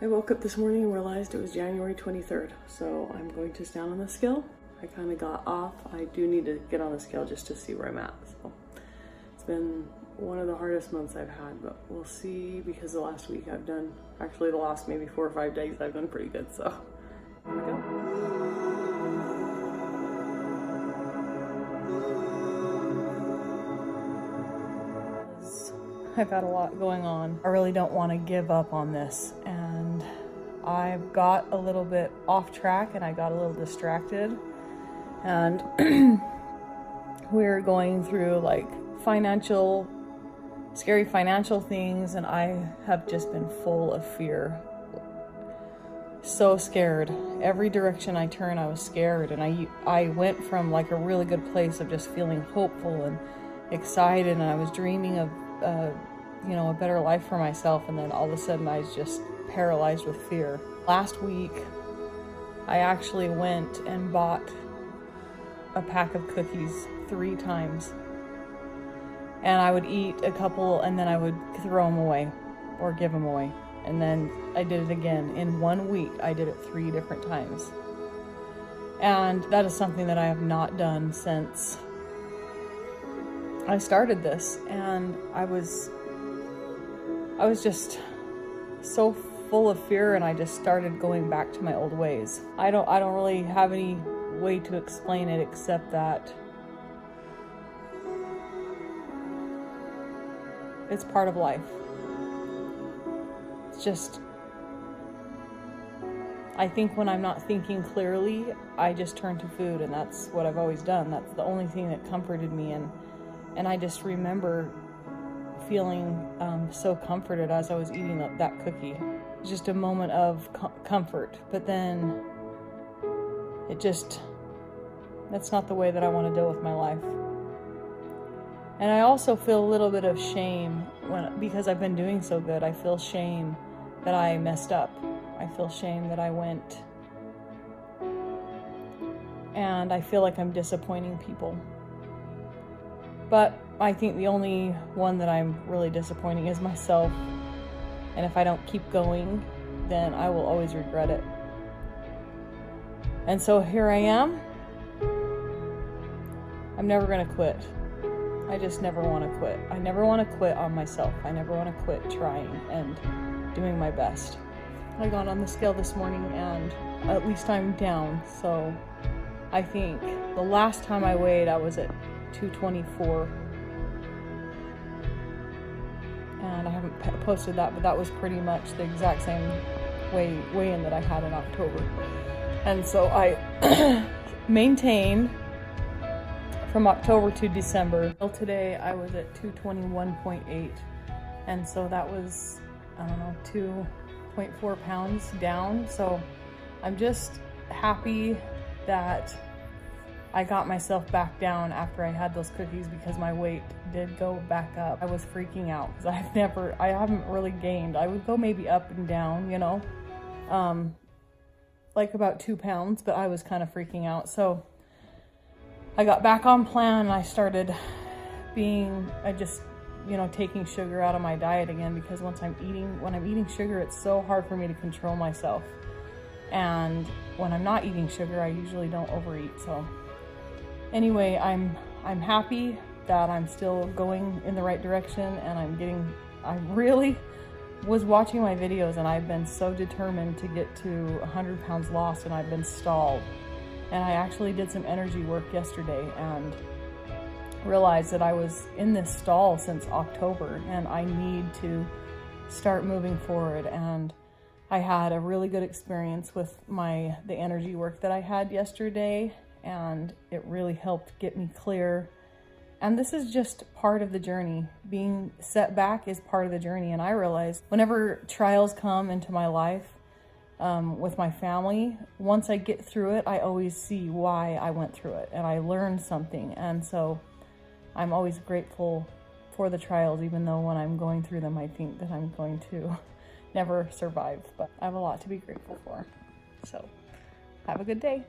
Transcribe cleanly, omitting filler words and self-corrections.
I woke up this morning and realized it was January 23rd, so I'm going to stand on the scale. I kind of got off. I do need to get on the scale just to see where I'm at. So it's been one of the hardest months I've had, but we'll see, because the last week I've done, actually the last maybe 4 or 5 days I've done pretty good, so here we go. I've had a lot going on. I really don't want to give up on this, and I've got a little bit off track and I got a little distracted, and we're going through like scary financial things, and I have just been full of fear. So scared. Every direction I turn, I was scared, and I went from like a really good place of just feeling hopeful and excited, and I was dreaming of you know, a better life for myself, and then all of a sudden I was just paralyzed with fear. Last week I actually went and bought a pack of cookies 3 times, and I would eat a couple and then I would throw them away or give them away, and then I did it again. In 1 week I did it 3 different times, and that is something that I have not done since I started this, and I was just so full of fear, and I just started going back to my old ways. I don't really have any way to explain it except that it's part of life. It's just, I think when I'm not thinking clearly, I just turn to food, and that's what I've always done. That's the only thing that comforted me, and I just remember feeling so comforted as I was eating that cookie. It was just a moment of comfort, but then that's not the way that I want to deal with my life. And I also feel a little bit of shame because I've been doing so good. I feel shame that I messed up. I feel shame that I went, and I feel like I'm disappointing people. But I think the only one that I'm really disappointing is myself. And if I don't keep going, then I will always regret it. And so here I am. I'm never going to quit. I just never want to quit. I never want to quit on myself. I never want to quit trying and doing my best. I got on the scale this morning, and at least I'm down. So I think the last time I weighed, I was at 224, and I haven't posted that, but that was pretty much the exact same weigh-in that I had in October. And so I maintained from October to December. Well, today I was at 221.8, and so that was, I don't know, 2.4 pounds down. So I'm just happy that I got myself back down after I had those cookies, because my weight did go back up. I was freaking out because I haven't really gained. I would go maybe up and down, you know, like about 2 pounds, but I was kind of freaking out. So I got back on plan, and I started taking sugar out of my diet again, because when I'm eating sugar, it's so hard for me to control myself. And when I'm not eating sugar, I usually don't overeat. So anyway, I'm happy that I'm still going in the right direction, and I really was watching my videos, and I've been so determined to get to 100 pounds lost, and I've been stalled. And I actually did some energy work yesterday and realized that I was in this stall since October, and I need to start moving forward. And I had a really good experience with the energy work that I had yesterday, and it really helped get me clear. And this is just part of the journey. Being set back is part of the journey. And I realized whenever trials come into my life, with my family, once I get through it, I always see why I went through it, and I learned something. And so I'm always grateful for the trials, even though when I'm going through them, I think that I'm going to never survive. But I have a lot to be grateful for. So have a good day.